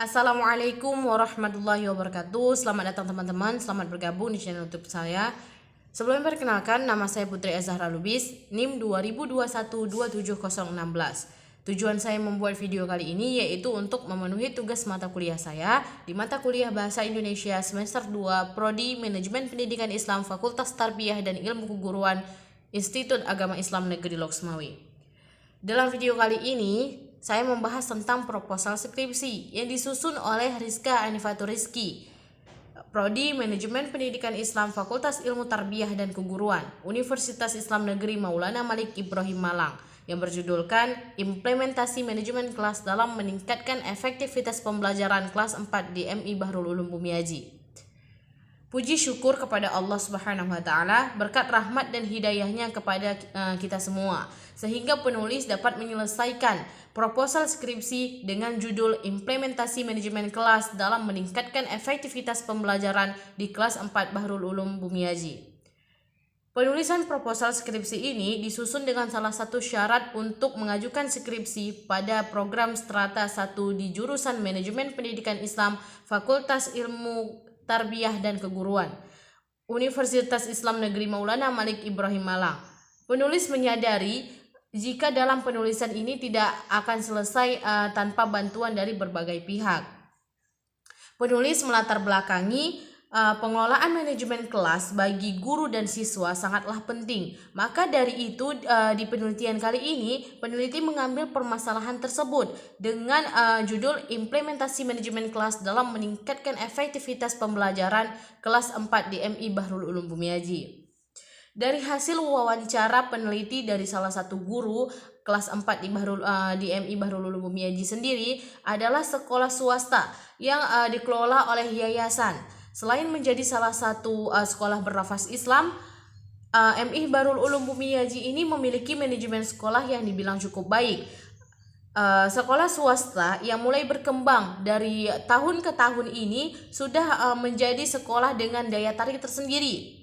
Assalamualaikum warahmatullahi wabarakatuh. Selamat datang teman-teman, selamat bergabung di channel YouTube saya. Sebelum perkenalkan, nama saya Putri Azahra Lubis, NIM 2021-27016. Tujuan saya membuat video kali ini yaitu untuk memenuhi tugas mata kuliah saya di mata kuliah Bahasa Indonesia semester 2 Prodi Manajemen Pendidikan Islam Fakultas Tarbiyah dan Ilmu Keguruan Institut Agama Islam Negeri Loksmawi. Dalam video kali ini, saya membahas tentang proposal skripsi yang disusun oleh Rizka Anifatur Rizki, Prodi Manajemen Pendidikan Islam Fakultas Ilmu Tarbiyah dan Keguruan, Universitas Islam Negeri Maulana Malik Ibrahim Malang, yang berjudulkan Implementasi Manajemen Kelas dalam Meningkatkan Efektivitas Pembelajaran Kelas 4 di MI Bahrul Ulum Bumiaji. Puji syukur kepada Allah Subhanahu wa taala berkat rahmat dan hidayahnya kepada kita semua sehingga penulis dapat menyelesaikan proposal skripsi dengan judul Implementasi Manajemen Kelas dalam Meningkatkan Efektivitas Pembelajaran di Kelas 4 Bahrul Ulum Bumiaji. Penulisan proposal skripsi ini disusun dengan salah satu syarat untuk mengajukan skripsi pada program Strata 1 di jurusan Manajemen Pendidikan Islam Fakultas Ilmu Tarbiyah dan Keguruan, Universitas Islam Negeri Maulana Malik Ibrahim Malang. Penulis menyadari jika dalam penulisan ini tidak akan selesai tanpa bantuan dari berbagai pihak. Penulis melatar belakangi pengelolaan manajemen kelas bagi guru dan siswa sangatlah penting. Maka dari itu di penelitian kali ini peneliti mengambil permasalahan tersebut dengan judul Implementasi Manajemen Kelas dalam Meningkatkan Efektivitas Pembelajaran Kelas 4 di MI Bahrul Ulum Bumiaji. Dari hasil wawancara peneliti dari salah satu guru kelas 4 di MI Bahrul Ulum Bumiaji sendiri adalah sekolah swasta yang dikelola oleh yayasan. Selain menjadi salah satu sekolah bernafas Islam, MI Bahrul Ulum Bumiaji ini memiliki manajemen sekolah yang dibilang cukup baik. Sekolah swasta yang mulai berkembang dari tahun ke tahun ini sudah menjadi sekolah dengan daya tarik tersendiri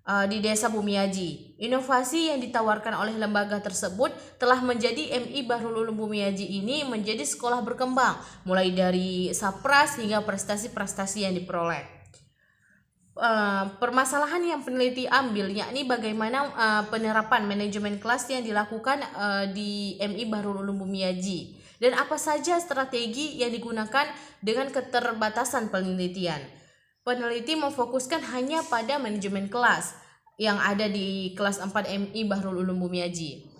di Desa Bumiaji. Inovasi yang ditawarkan oleh lembaga tersebut telah menjadi MI Bahrul Ulum Bumiaji ini menjadi sekolah berkembang, mulai dari sapras hingga prestasi-prestasi yang diperoleh. Permasalahan yang peneliti ambil yakni bagaimana penerapan manajemen kelas yang dilakukan di MI Bahrul Ulum Bumiaji dan apa saja strategi yang digunakan dengan keterbatasan penelitian. Peneliti memfokuskan hanya pada manajemen kelas yang ada di kelas 4 MI Bahrul Ulum Bumiaji.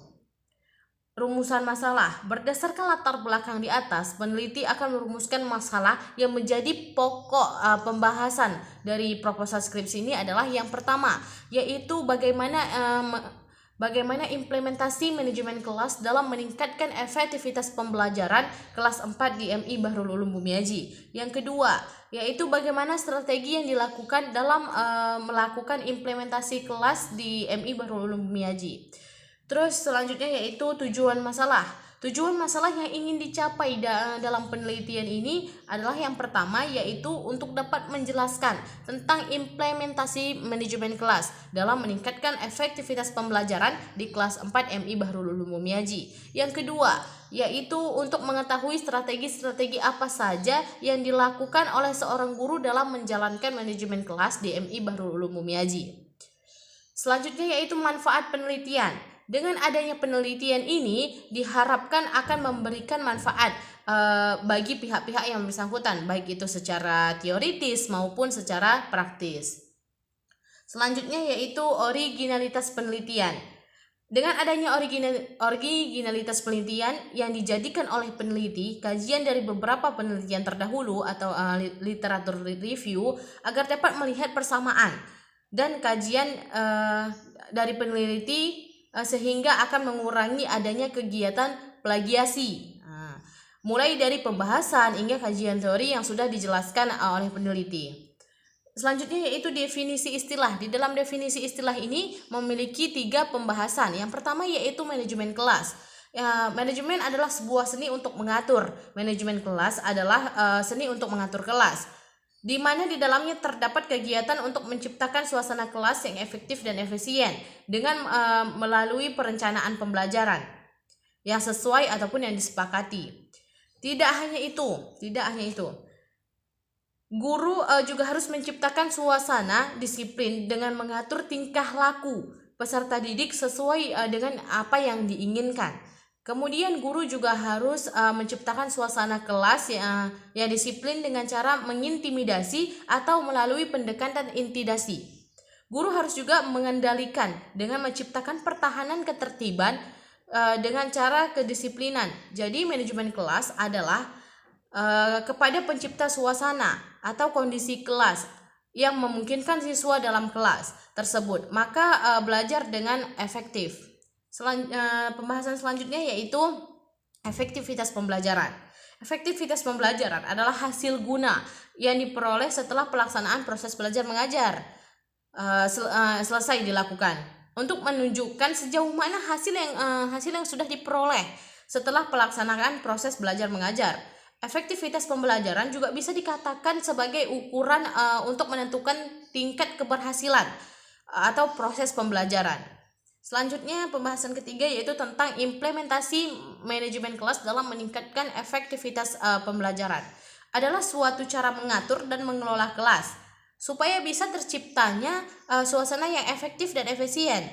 Rumusan masalah. Berdasarkan latar belakang di atas, peneliti akan merumuskan masalah yang menjadi pokok pembahasan dari proposal skripsi ini adalah yang pertama, yaitu bagaimana implementasi manajemen kelas dalam meningkatkan efektivitas pembelajaran kelas 4 di MI Bahrul Ulum Bumiaji. Yang kedua, yaitu bagaimana strategi yang dilakukan dalam melakukan implementasi kelas di MI Bahrul Ulum Bumiaji. Terus selanjutnya yaitu tujuan masalah. Tujuan masalah yang ingin dicapai dalam penelitian ini adalah yang pertama yaitu untuk dapat menjelaskan tentang implementasi manajemen kelas dalam meningkatkan efektivitas pembelajaran di kelas 4 MI Bahrul Ulum Bumiaji. Yang kedua yaitu untuk mengetahui strategi-strategi apa saja yang dilakukan oleh seorang guru dalam menjalankan manajemen kelas di MI Bahrul Ulum Bumiaji. Selanjutnya yaitu manfaat penelitian. Dengan adanya penelitian ini diharapkan akan memberikan manfaat bagi pihak-pihak yang bersangkutan, baik itu secara teoritis maupun secara praktis. Selanjutnya yaitu originalitas penelitian. Dengan adanya originalitas penelitian yang dijadikan oleh peneliti, kajian dari beberapa penelitian terdahulu atau literatur review agar dapat melihat persamaan dan kajian dari peneliti sehingga akan mengurangi adanya kegiatan plagiasi. Mulai dari pembahasan hingga kajian teori yang sudah dijelaskan oleh peneliti. Selanjutnya yaitu definisi istilah. Di dalam definisi istilah ini memiliki 3 pembahasan. Yang pertama yaitu manajemen kelas. Manajemen adalah sebuah seni untuk mengatur. Manajemen kelas adalah seni untuk mengatur kelas, di mana di dalamnya terdapat kegiatan untuk menciptakan suasana kelas yang efektif dan efisien dengan melalui perencanaan pembelajaran yang sesuai ataupun yang disepakati. Tidak hanya itu. Guru juga harus menciptakan suasana disiplin dengan mengatur tingkah laku peserta didik sesuai dengan apa yang diinginkan. Kemudian guru juga harus menciptakan suasana kelas yang disiplin dengan cara mengintimidasi atau melalui pendekatan intimidasi. Guru harus juga mengendalikan dengan menciptakan pertahanan ketertiban dengan cara kedisiplinan. Jadi manajemen kelas adalah kepada pencipta suasana atau kondisi kelas yang memungkinkan siswa dalam kelas tersebut, maka belajar dengan efektif. Pembahasan selanjutnya yaitu efektivitas pembelajaran. Efektivitas pembelajaran adalah hasil guna yang diperoleh setelah pelaksanaan proses belajar mengajar selesai dilakukan, untuk menunjukkan sejauh mana hasil yang sudah diperoleh setelah pelaksanaan proses belajar mengajar. Efektivitas pembelajaran juga bisa dikatakan sebagai ukuran untuk menentukan tingkat keberhasilan atau proses pembelajaran. Selanjutnya pembahasan ketiga yaitu tentang implementasi manajemen kelas dalam meningkatkan efektivitas pembelajaran. Adalah suatu cara mengatur dan mengelola kelas supaya bisa terciptanya suasana yang efektif dan efisien,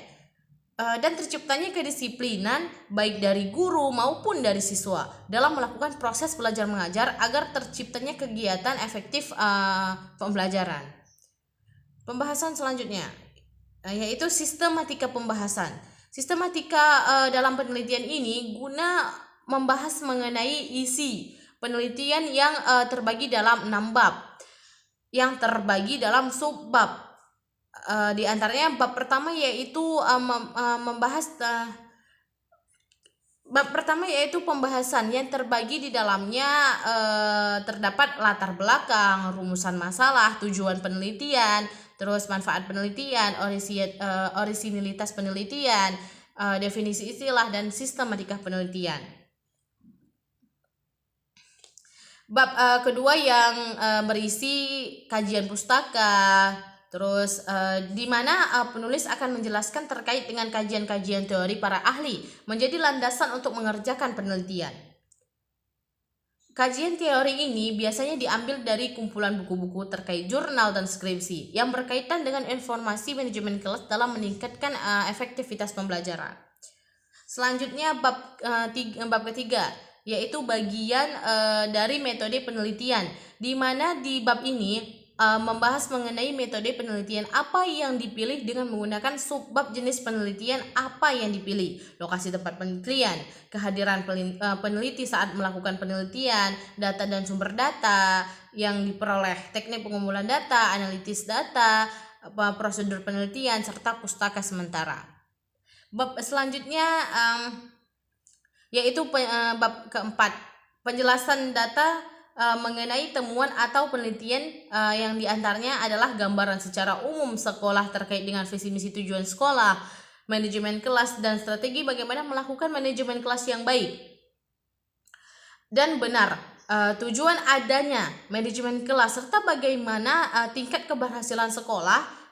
dan terciptanya kedisiplinan baik dari guru maupun dari siswa dalam melakukan proses belajar mengajar agar terciptanya kegiatan efektif pembelajaran. Pembahasan selanjutnya yaitu sistematika pembahasan. Sistematika dalam penelitian ini guna membahas mengenai isi penelitian yang terbagi dalam 6 bab yang terbagi dalam subbab. Di antaranya bab pertama yaitu pembahasan yang terbagi di dalamnya terdapat latar belakang, rumusan masalah, tujuan penelitian, terus manfaat penelitian, orisinilitas penelitian, definisi istilah, dan sistematika penelitian. Bab kedua yang berisi kajian pustaka, terus di mana penulis akan menjelaskan terkait dengan kajian-kajian teori para ahli menjadi landasan untuk mengerjakan penelitian. Kajian teori ini biasanya diambil dari kumpulan buku-buku terkait jurnal dan skripsi yang berkaitan dengan informasi manajemen kelas dalam meningkatkan efektivitas pembelajaran. Selanjutnya bab ketiga yaitu bagian dari metode penelitian, di mana di bab ini membahas mengenai metode penelitian apa yang dipilih dengan menggunakan subbab jenis penelitian apa yang dipilih, lokasi tempat penelitian, kehadiran peneliti saat melakukan penelitian, data dan sumber data yang diperoleh, teknik pengumpulan data, analisis data, prosedur penelitian, serta pustaka sementara. Bab selanjutnya yaitu bab keempat, penjelasan data mengenai temuan atau penelitian yang diantaranya adalah gambaran secara umum sekolah terkait dengan visi misi tujuan sekolah, manajemen kelas, dan strategi bagaimana melakukan manajemen kelas yang baik dan benar, tujuan adanya manajemen kelas, serta bagaimana tingkat keberhasilan sekolah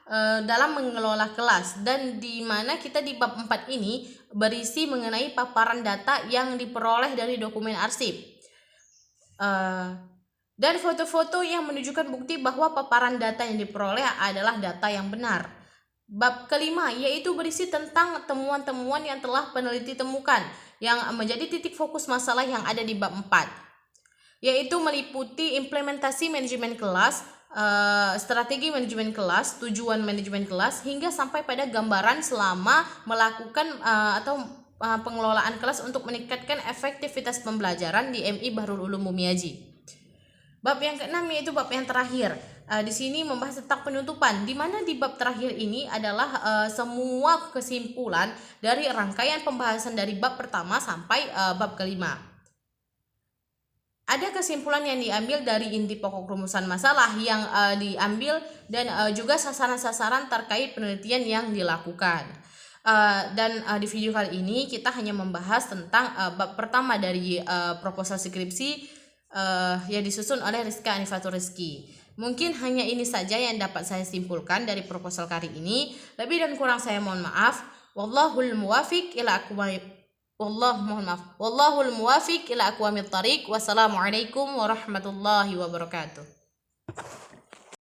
dalam mengelola kelas. Dan di mana kita di bab 4 ini berisi mengenai paparan data yang diperoleh dari dokumen arsip dan foto-foto yang menunjukkan bukti bahwa paparan data yang diperoleh adalah data yang benar. Bab kelima yaitu berisi tentang temuan-temuan yang telah peneliti temukan yang menjadi titik fokus masalah yang ada di bab 4, yaitu meliputi implementasi manajemen kelas, strategi manajemen kelas, tujuan manajemen kelas, hingga sampai pada gambaran selama melakukan pengelolaan kelas untuk meningkatkan efektivitas pembelajaran di MI Bahrul Ulum Bumiaji. Bab yang keenam yaitu bab yang terakhir. Di sini membahas tentang penutupan, di mana di bab terakhir ini adalah semua kesimpulan dari rangkaian pembahasan dari bab pertama sampai bab kelima. Ada kesimpulan yang diambil dari inti pokok rumusan masalah yang diambil dan juga sasaran-sasaran terkait penelitian yang dilakukan. Dan di video kali ini kita hanya membahas tentang bab pertama dari proposal skripsi yang disusun oleh Rizka Anifatul Rizki. Mungkin hanya ini saja yang dapat saya simpulkan dari proposal kali ini. Lebih dan kurang saya mohon maaf. Wallahul muwafiq ila aqwamit mohon maaf. Wallahul muwafiq ila aqwamit thariq. Wassalamualaikum warahmatullahi wabarakatuh.